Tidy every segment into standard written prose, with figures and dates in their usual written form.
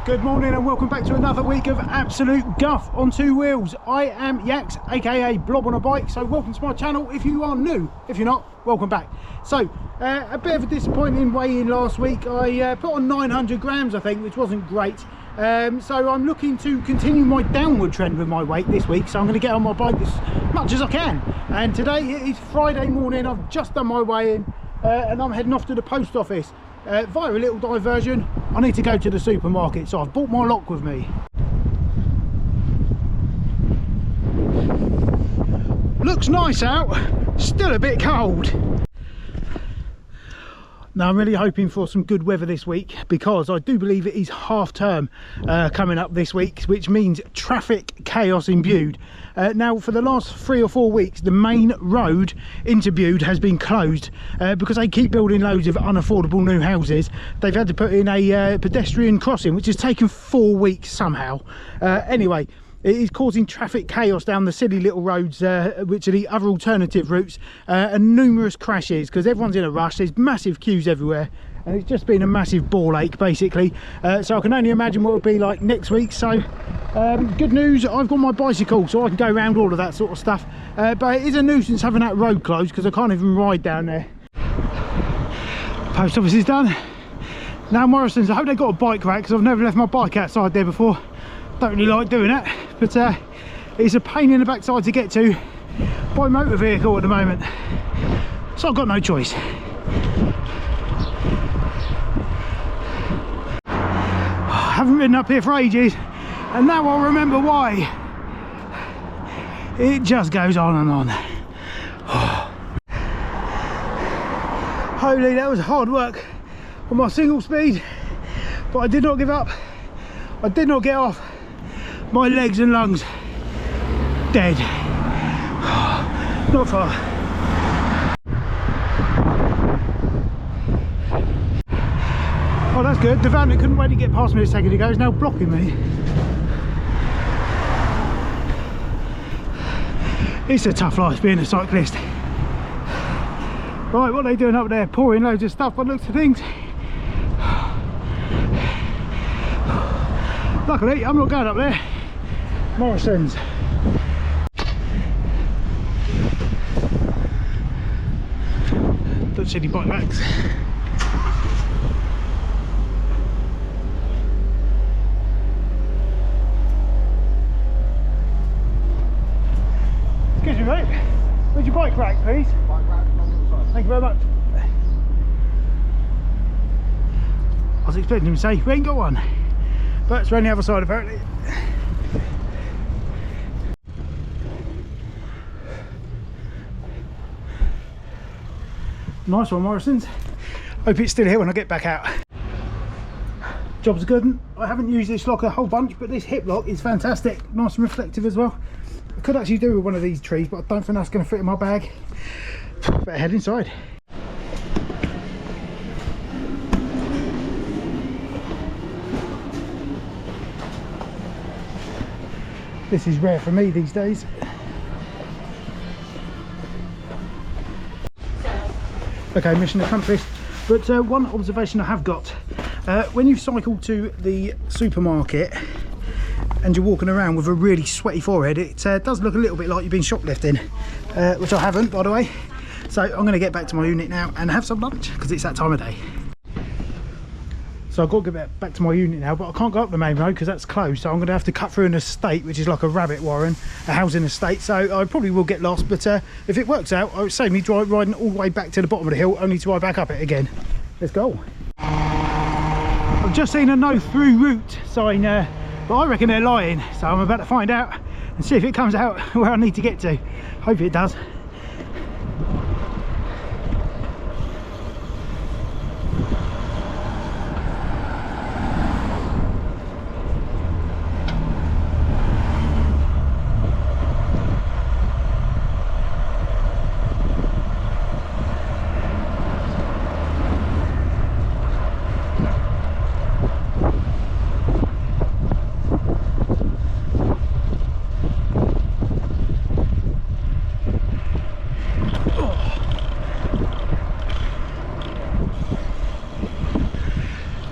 Good morning and welcome back to another week of absolute guff on two wheels. I am Yax, aka Blob on a Bike, so welcome to my channel if you are new. If you're not, welcome back. So a bit of a disappointing weigh-in last week. I put on 900 grams I think, which wasn't great. So I'm looking to continue my downward trend with my weight this week, so I'm going to get on my bike as much as I can. And today it is Friday morning. I've just done my weigh-in and I'm heading off to the post office. Via a little diversion, I need to go to the supermarket, so I've brought my lock with me. Looks nice out, still a bit cold. Now I'm really hoping for some good weather this week, because I do believe it is half term coming up this week, which means traffic chaos in Bude. Now for the last 3 or 4 weeks the main road into Bude has been closed because they keep building loads of unaffordable new houses. They've had to put in a pedestrian crossing, which has taken 4 weeks somehow. Anyway, it is causing traffic chaos down the silly little roads, which are the other alternative routes, and numerous crashes because everyone's in a rush. There's massive queues everywhere and it's just been a massive ball ache basically. So I can only imagine what it'll be like next week. So good news, I've got my bicycle so I can go around all of that sort of stuff, but it is a nuisance having that road closed because I can't even ride down there. Post office is done. Now Morrison's, I hope they've got a bike rack because I've never left my bike outside there before. Don't really like doing it, but it's a pain in the backside to get to by motor vehicle at the moment, so I've got no choice. I haven't ridden up here for ages and now I'll remember why. It just goes on and on. Holy, that was hard work on my single speed, but I did not give up. I did not get off. My legs and lungs dead. Not far. Oh, that's good. The van that couldn't wait to get past me a second ago is now blocking me. It's a tough life being a cyclist. Right, what are they doing up there? Pouring loads of stuff by the looks of things. Luckily, I'm not going up there. Morrison's. Don't see any bike racks. Excuse me, mate. Where's your bike rack, please? Bike rack, thank you very much. I was expecting him to say, we ain't got one. But it's around the other side apparently. Nice one, Morrison's. Hope it's still here when I get back out. Job's good. I haven't used this lock a whole bunch, but this hip lock is fantastic. Nice and reflective as well. I could actually do with one of these trees, but I don't think that's going to fit in my bag. Better head inside. This is rare for me these days. Okay, mission accomplished. But one observation I have got, when you cycle to the supermarket and you're walking around with a really sweaty forehead, it does look a little bit like you've been shoplifting, which I haven't, by the way. So I'm going to get back to my unit now and have some lunch because it's that time of day. So I've got to get back to my unit now, but I can't go up the main road because that's closed. So I'm going to have to cut through an estate, which is like a rabbit warren, a housing estate. So I probably will get lost, but if it works out, I would save me riding all the way back to the bottom of the hill, only to ride back up it again. Let's go. I've just seen a no through route sign, but I reckon they're lying. So I'm about to find out and see if it comes out where I need to get to. Hope it does.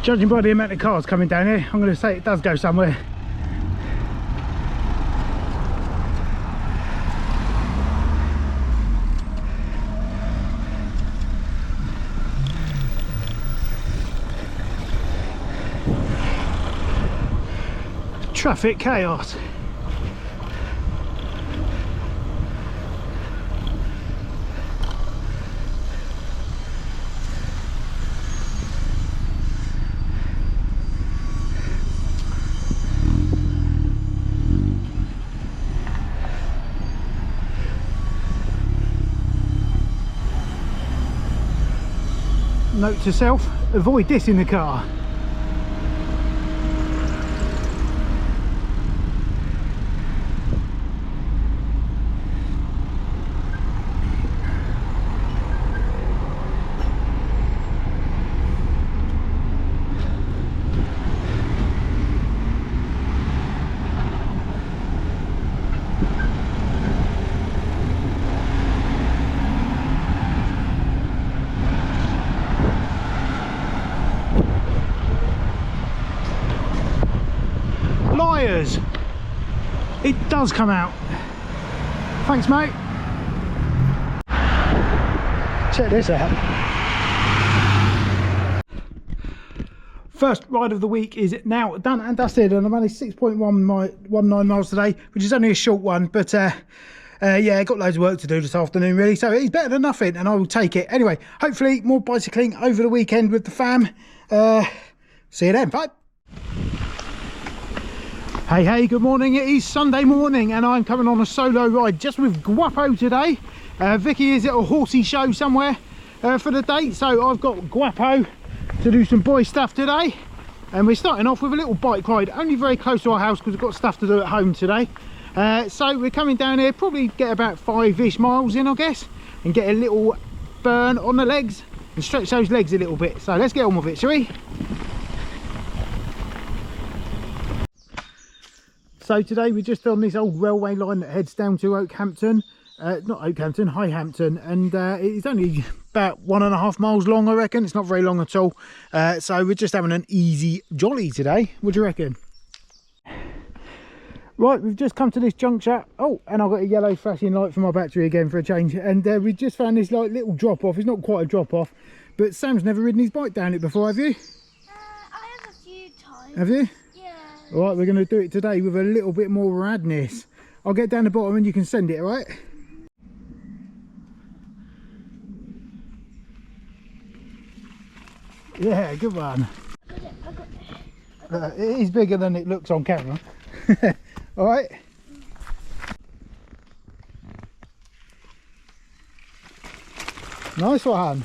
Judging by the amount of cars coming down here, I'm going to say it does go somewhere. Traffic chaos. Note to self, avoid this in the car. Liars! It does come out. Thanks, mate. Check this out. First ride of the week is now done and dusted, and I managed 6.19 miles today, which is only a short one, but yeah, got loads of work to do this afternoon really, so it's better than nothing and I will take it. Anyway, hopefully more bicycling over the weekend with the fam. See you then, bye. Hey, good morning. It is Sunday morning and I'm coming on a solo ride just with Guapo today. Vicky is at a horsey show somewhere for the day, so I've got Guapo to do some boy stuff today, and we're starting off with a little bike ride only very close to our house because we've got stuff to do at home today. So we're coming down here, probably get about 5-ish miles in I guess, and get a little burn on the legs and stretch those legs a little bit. So let's get on with it, shall we? So today we're just on this old railway line that heads down to Oakhampton, not Oakhampton, Highhampton, and it's only about 1.5 miles long I reckon. It's not very long at all, so we're just having an easy jolly today. What do you reckon? Right, we've just come to this juncture. Oh, and I've got a yellow flashing light for my battery again for a change, and we just found this like little drop off. It's not quite a drop off, but Sam's never ridden his bike down it before, have you? I have a few times. Have you? Right, we're going to do it today with a little bit more radness. I'll get down the bottom and you can send it, right? Yeah, good one. It is bigger than it looks on camera. Alright. Nice one.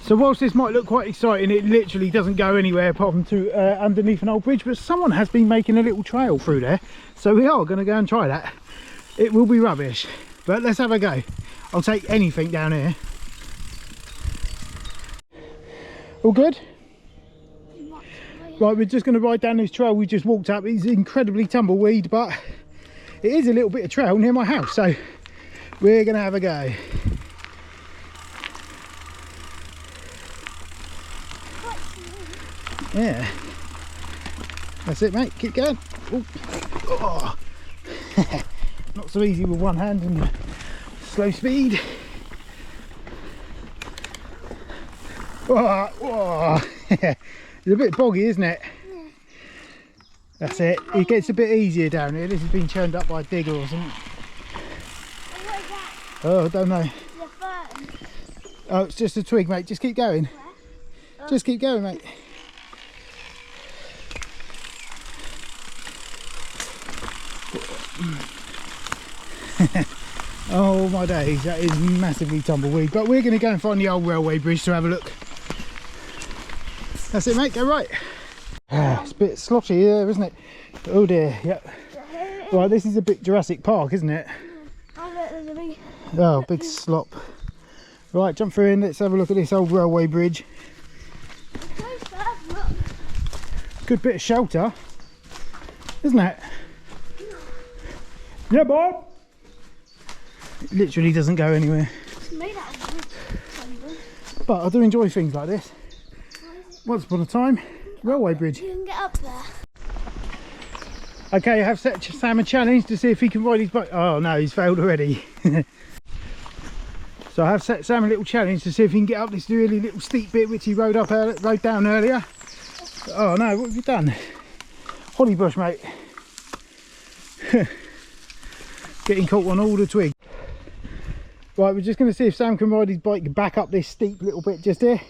So whilst this might look quite exciting, it literally doesn't go anywhere apart from to underneath an old bridge, but someone has been making a little trail through there, so we are going to go and try that. It will be rubbish, but let's have a go. I'll take anything down here. All good? Right, we're just going to ride down this trail we just walked up. It's incredibly tumbleweed, but it is a little bit of trail near my house, so we're going to have a go. Yeah, that's it, mate. Keep going. Oh. Not so easy with one hand and slow speed. Oh. It's a bit boggy, isn't it? Yeah. That's it. It gets a bit easier down here. This has been churned up by a digger or something. What is that? Oh, I don't know. The fern. Oh, it's just a twig, mate. Just keep going. Oh. Just keep going, mate. Oh my days, that is massively tumbleweed, but we're going to go and find the old railway bridge to have a look. That's it, mate, go right. It's a bit sloshy there, isn't it? Oh dear, yep. Right, this is a bit Jurassic Park, isn't it? Oh, big slop. Right, jump through in, let's have a look at this old railway bridge. Good bit of shelter, isn't it? Yeah, Bob. It literally doesn't go anywhere. It's made out of wood. But I do enjoy things like this. Once upon a time, railway bridge. You can get up there. Okay, I have set Sam a challenge to see if he can ride his bike. Oh no, he's failed already. So I have set Sam a little challenge to see if he can get up this really little steep bit which he rode down earlier. Oh no, what have you done? Holly bush, mate. Getting caught on all the twigs. Right, we're just going to see if Sam can ride his bike back up this steep little bit just here.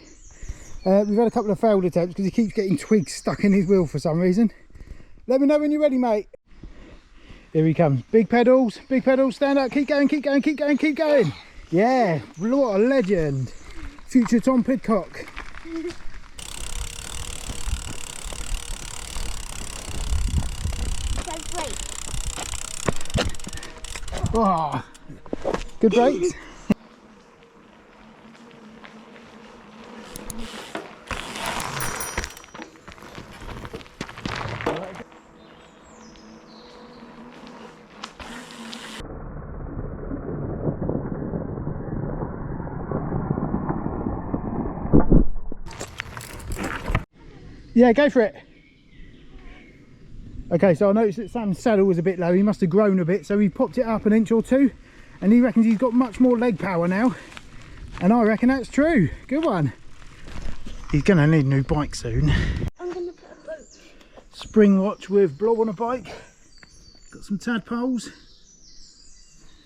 We've had a couple of failed attempts because he keeps getting twigs stuck in his wheel for some reason. Let me know when you're ready, mate. Here he comes. Big pedals, stand up, keep going, keep going, keep going, keep going. Yeah, what a legend. Future Tom Pidcock. Oh, good brakes. Yeah, go for it. Okay, so I noticed that Sam's saddle was a bit low. He must have grown a bit, so he popped it up an inch or two, and he reckons he's got much more leg power now, and I reckon that's true. Good one. He's gonna need a new bike soon. I'm gonna put a boat. Spring watch with blob on a bike. Got some tadpoles.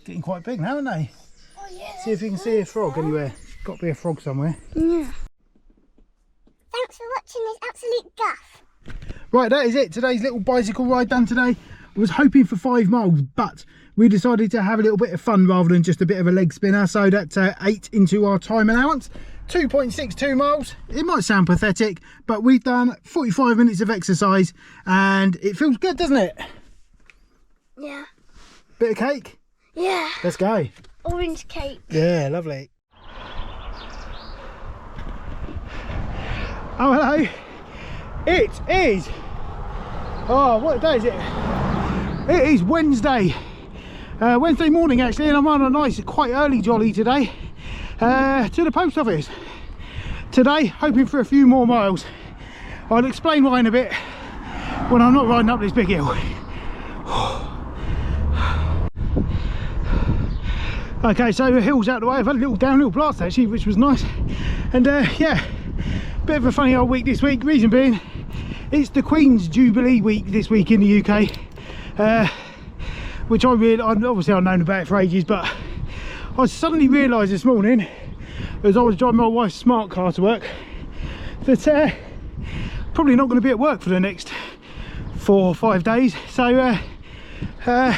Getting quite big now, aren't they? Oh yeah. See if you can see a frog anywhere. Got to be a frog somewhere. Yeah. Thanks for watching this absolute guff. Right, that is it. Today's little bicycle ride done today. I was hoping for 5 miles, but we decided to have a little bit of fun rather than just a bit of a leg spinner. So that's 8 into our time allowance. 2.62 miles. It might sound pathetic, but we've done 45 minutes of exercise and it feels good, doesn't it? Yeah. Bit of cake? Yeah. Let's go. Orange cake. Yeah, lovely. Oh, hello. It is, oh, what day is it? It is Wednesday. Wednesday morning actually, and I'm on a nice, quite early jolly today to the post office. Today, hoping for a few more miles. I'll explain why in a bit when I'm not riding up this big hill. Okay, so the hill's out the way. I've had a little downhill blast actually, which was nice. And yeah, bit of a funny old week this week. Reason being, it's the Queen's Jubilee week this week in the UK, which obviously I've known about it for ages, but I suddenly realised this morning as I was driving my wife's smart car to work that probably not going to be at work for the next 4 or 5 days. So I've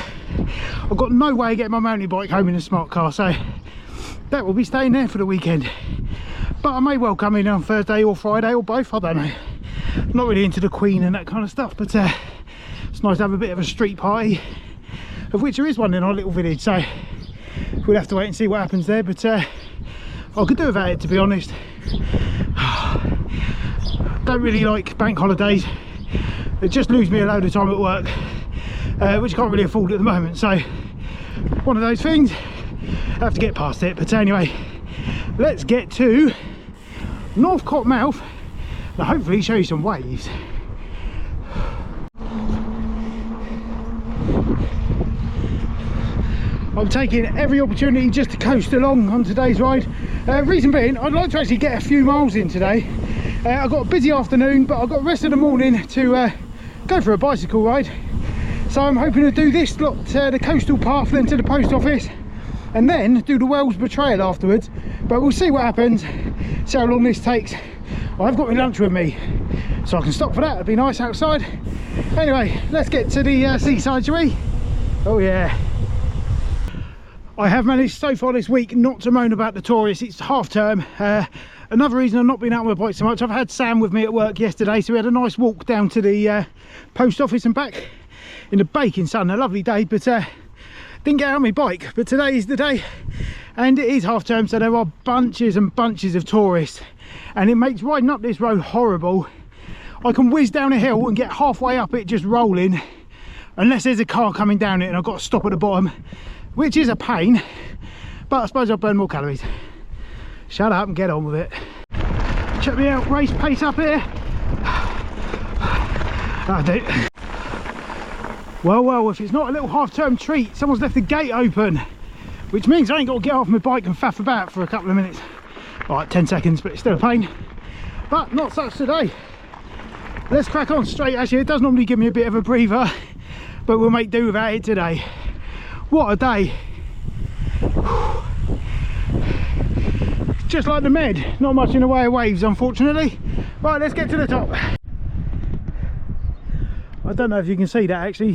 got no way of getting my mountain bike home in a smart car, so that will be staying there for the weekend. But I may well come in on Thursday or Friday or both, I don't know. I'm not really into the Queen and that kind of stuff, but it's nice to have a bit of a street party, of which there is one in our little village, so we'll have to wait and see what happens there. But I could do without it, to be honest. Don't really like bank holidays. It just lose me a load of time at work, which I can't really afford at the moment, so one of those things. I have to get past it. But anyway, let's get to North Cottonmouth and hopefully show you some waves. I'm taking every opportunity just to coast along on today's ride. Reason being, I'd like to actually get a few miles in today. I've got a busy afternoon, but I've got the rest of the morning to go for a bicycle ride. So I'm hoping to do this lot, the coastal path, then to the post office, and then do the Wellsborough Trail afterwards. But we'll see what happens, see how long this takes. I've got my lunch with me, so I can stop for that. It'd be nice outside. Anyway, let's get to the seaside, shall we? Oh yeah. I have managed so far this week not to moan about the tourists. It's half term. Another reason I've not been out on my bike so much, I've had Sam with me at work yesterday, so we had a nice walk down to the post office and back in the baking sun. A lovely day, but didn't get out on my bike. But today is the day, and it is half term, so there are bunches and bunches of tourists, and it makes riding up this road horrible. I can whiz down a hill and get halfway up it just rolling, unless there's a car coming down it and I've got to stop at the bottom, which is a pain, but I suppose I'll burn more calories. Shut up and get on with it. Check me out, race pace up here. Oh, dude. Well, if it's not a little half-term treat, someone's left the gate open, which means I ain't got to get off my bike and faff about for a couple of minutes. All right, 10 seconds, but it's still a pain. But not such today. Let's crack on straight. Actually, it does normally give me a bit of a breather, but we'll make do without it today. What a day. Just like the Med, not much in the way of waves, unfortunately. Right, let's get to the top. I don't know if you can see that actually.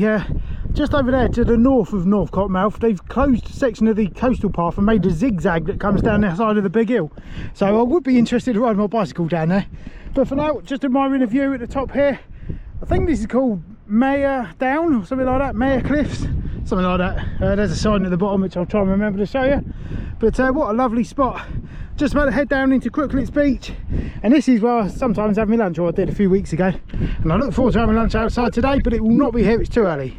Just over there to the north of North Cottonmouth, they've closed a section of the coastal path and made a zigzag that comes down the side of the big hill. So I would be interested to ride my bicycle down there. But for now, just admiring the view at the top here. I think this is called Mayor Down or something like that, Mayor Cliffs, something like that. There's a sign at the bottom which I'll try and remember to show you. But what a lovely spot. Just about to head down into Crooklets Beach, and this is where I sometimes have my lunch, or I did a few weeks ago, and I look forward to having lunch outside today, but it will not be here, it's too early.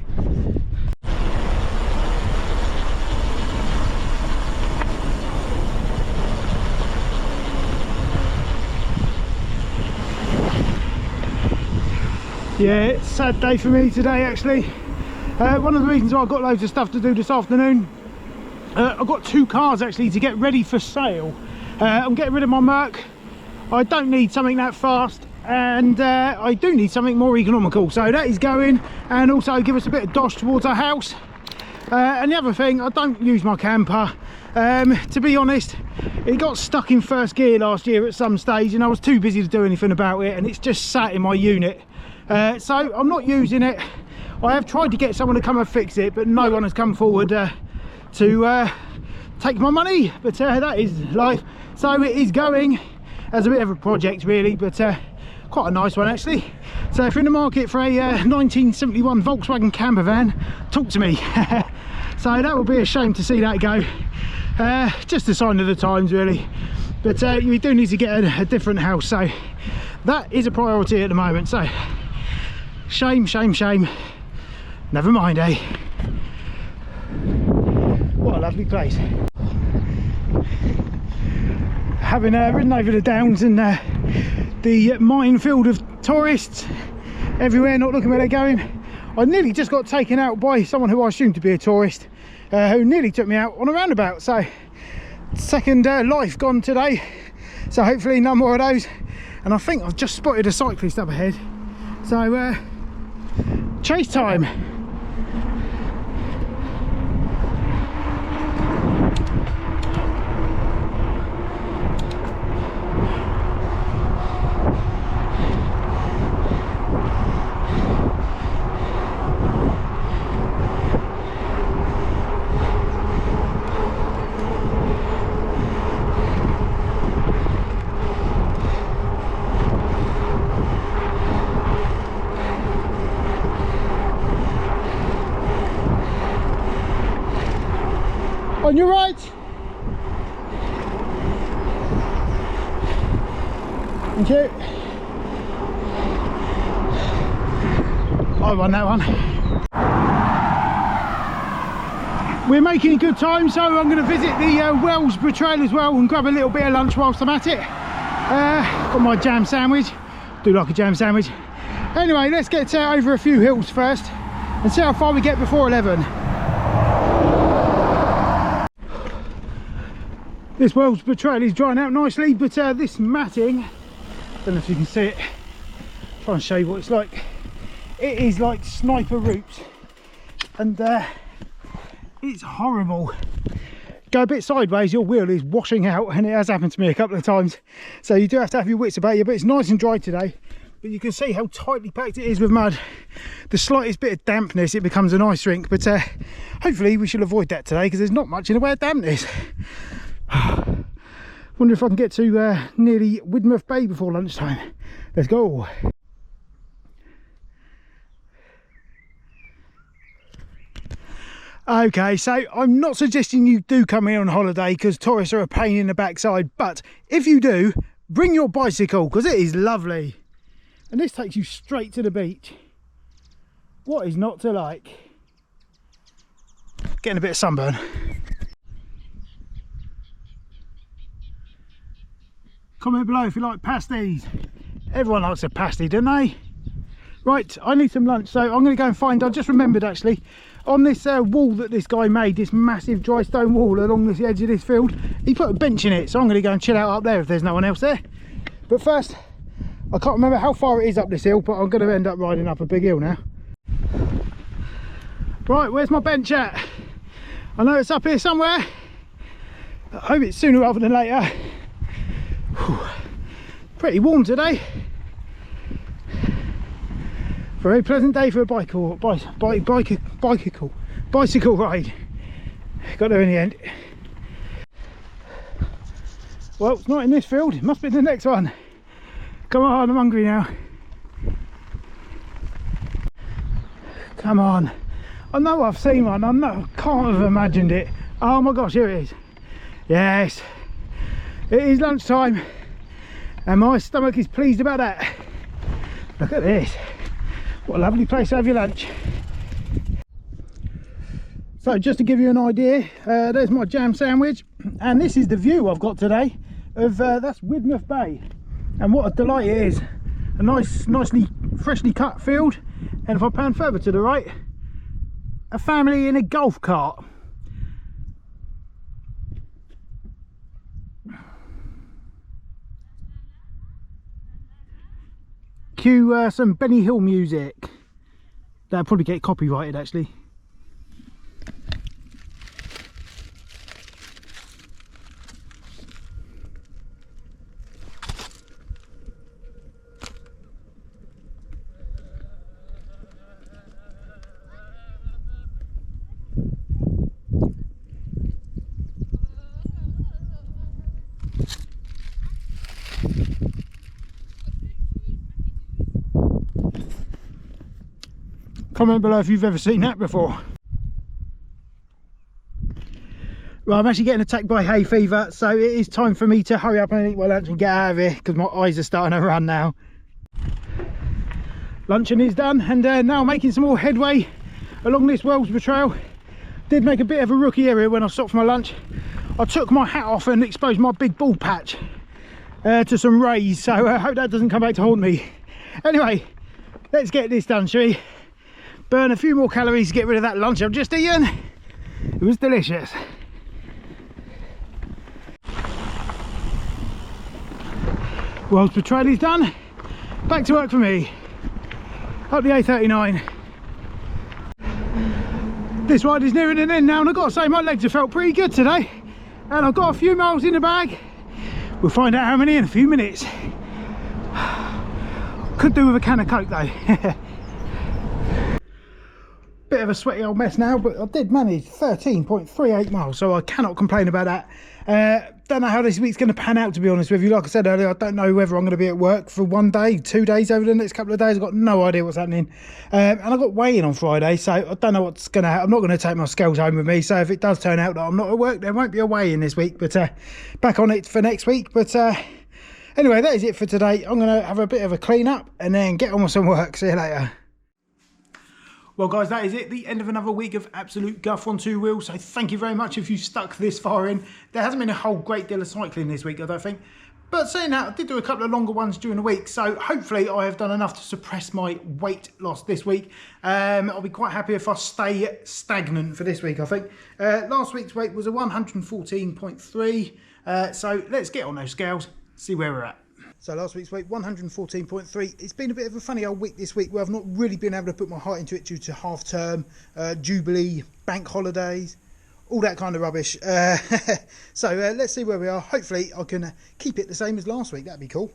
Yeah, it's a sad day for me today actually. One of the reasons why I've got loads of stuff to do this afternoon, I've got 2 cars actually to get ready for sale. I'm getting rid of my Merc. I don't need something that fast, and I do need something more economical, so that is going, and also give us a bit of dosh towards our house. And the other thing, I don't use my camper. To be honest, it got stuck in first gear last year at some stage and I was too busy to do anything about it, and it's just sat in my unit. So I'm not using it. I have tried to get someone to come and fix it, but no one has come forward to take my money, but that is life. So it is going as a bit of a project really, but quite a nice one actually. So if you're in the market for a 1971 Volkswagen camper van, talk to me. So that would be a shame to see that go. Just a sign of the times really, but you do need to get a different house, so that is a priority at the moment. So shame, never mind, eh? What a lovely place. Having ridden over the downs and the minefield of tourists everywhere, not looking where they're going, I nearly just got taken out by someone who I assumed to be a tourist, who nearly took me out on a roundabout. So second life gone today, so hopefully no more of those. And I think I've just spotted a cyclist up ahead, so chase time. On your right. Thank you. I won that one. We're making good time, so I'm going to visit the Wellsborough Trail as well and grab a little bit of lunch whilst I'm at it. Got my jam sandwich. Do like a jam sandwich. Anyway, let's get over a few hills first and see how far we get before 11. This Wellsborough Trail is drying out nicely, but this matting, don't know if you can see it, try and show you what it's like. It is like sniper roots, and it's horrible. Go a bit sideways, your wheel is washing out, and it has happened to me a couple of times, so you do have to have your wits about you. But it's nice and dry today, but you can see how tightly packed it is with mud. The slightest bit of dampness, it becomes an ice rink, but hopefully we shall avoid that today because there's not much in the way of dampness. Wonder if I can get to nearly Widmouth Bay before lunchtime. Let's go. Okay, so I'm not suggesting you do come here on holiday because tourists are a pain in the backside, but if you do, bring your bicycle because it is lovely. And this takes you straight to the beach. What is not to like? Getting a bit of sunburn. Comment below if you like pasties. Everyone likes a pasty, don't they? Right, I need some lunch, so I'm going to go and find, I just remembered actually, on this wall that this guy made, this massive dry stone wall along this edge of this field, he put a bench in it, so I'm going to go and chill out up there if there's no one else there. But first, I can't remember how far it is up this hill, but I'm going to end up riding up a big hill now. Right, where's my bench at? I know it's up here somewhere. I hope it's sooner rather than later. Whew. Pretty warm today. Very pleasant day for a bicycle ride. Got there in the end. Well, it's not in this field, it must be the next one. Come on, I'm hungry now. Come on. I know I've seen one, I can't have imagined it. Oh my gosh, here it is. Yes, it is lunchtime and my stomach is pleased about that. Look at this. What a lovely place to have your lunch. So just to give you an idea, there's my jam sandwich, and this is the view I've got today of that's Widmouth Bay, and what a delight it is. A nicely freshly cut field, and if I pan further to the right, a family in a golf cart. Cue some Benny Hill music. That'll probably get copyrighted actually. Comment below if you've ever seen that before. Well, I'm actually getting attacked by hay fever, so it is time for me to hurry up and eat my lunch and get out of here because my eyes are starting to run now. Luncheon is done, and now I'm making some more headway along this Wellsborough trail. Did make a bit of a rookie area when I stopped for my lunch. I took my hat off and exposed my big bald patch to some rays, so I hope that doesn't come back to haunt me. Anyway, let's get this done, shall we? Burn a few more calories to get rid of that lunch I've just eaten. It was delicious. Well, the trail is done. Back to work for me. Up the A39. This ride is nearing an end now, and I've got to say my legs have felt pretty good today. And I've got a few miles in the bag. We'll find out how many in a few minutes. Could do with a can of Coke though. Bit of a sweaty old mess now, but I did manage 13.38 miles, so I cannot complain about that. Don't know how this week's going to pan out, to be honest with you. Like I said earlier, I don't know whether I'm going to be at work for 1 day, 2 days over the next couple of days. I've got no idea what's happening. And I've got weigh-in on Friday, so I don't know what's going to happen. I'm not going to take my scales home with me, so if it does turn out that I'm not at work, there won't be a weigh-in this week, but back on it for next week. But anyway, that is it for today. I'm going to have a bit of a clean up and then get on with some work. See you later. Well guys, that is it, the end of another week of absolute guff on 2 wheels. So thank you very much if you stuck this far in. There hasn't been a whole great deal of cycling this week, I don't think. But saying that, I did do a couple of longer ones during the week, so hopefully I have done enough to suppress my weight loss this week. I'll be quite happy if I stay stagnant for this week, I think. Last week's weight was a 114.3, so let's get on those scales, see where we're at. So last week's weight, 114.3. It's been a bit of a funny old week this week where I've not really been able to put my heart into it due to half term, Jubilee, bank holidays, all that kind of rubbish. So let's see where we are. Hopefully I can keep it the same as last week. That'd be cool.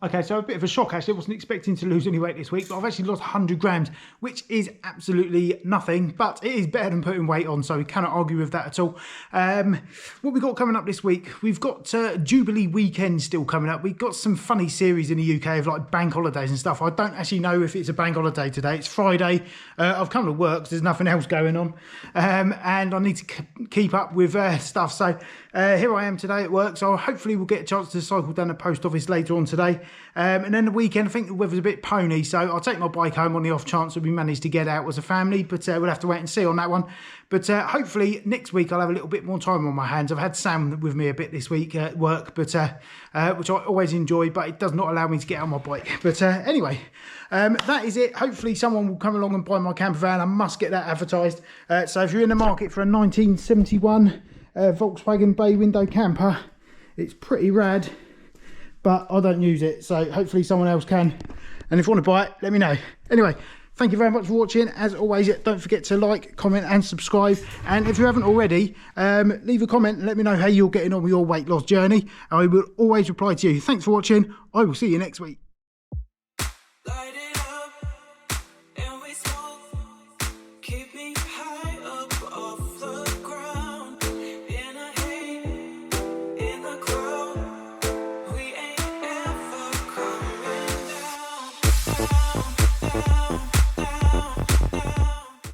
Okay, so a bit of a shock actually. I wasn't expecting to lose any weight this week, but I've actually lost 100 grams, which is absolutely nothing, but it is better than putting weight on, so we cannot argue with that at all. What we got coming up this week, we've got Jubilee weekend still coming up. We've got some funny series in the UK of like bank holidays and stuff. I don't actually know if it's a bank holiday today. It's Friday. I've come to work, so there's nothing else going on, and I need to keep up with stuff. So here I am today at work, so hopefully we'll get a chance to cycle down the post office later on today. And then the weekend, I think the weather's a bit pony, so I'll take my bike home on the off chance that we manage to get out as a family, but we'll have to wait and see on that one. But hopefully next week I'll have a little bit more time on my hands. I've had Sam with me a bit this week at work, but which I always enjoy, but it does not allow me to get on my bike. But anyway, that is it. Hopefully someone will come along and buy my camper van. I must get that advertised. So if you're in the market for a 1971 Volkswagen bay window camper, it's pretty rad, but I don't use it, so hopefully someone else can. And if you want to buy it, let me know. Anyway, thank you very much for watching. As always, don't forget to like, comment and subscribe. And if you haven't already, leave a comment and let me know how you're getting on with your weight loss journey. I will always reply to you. Thanks for watching. I will see you next week.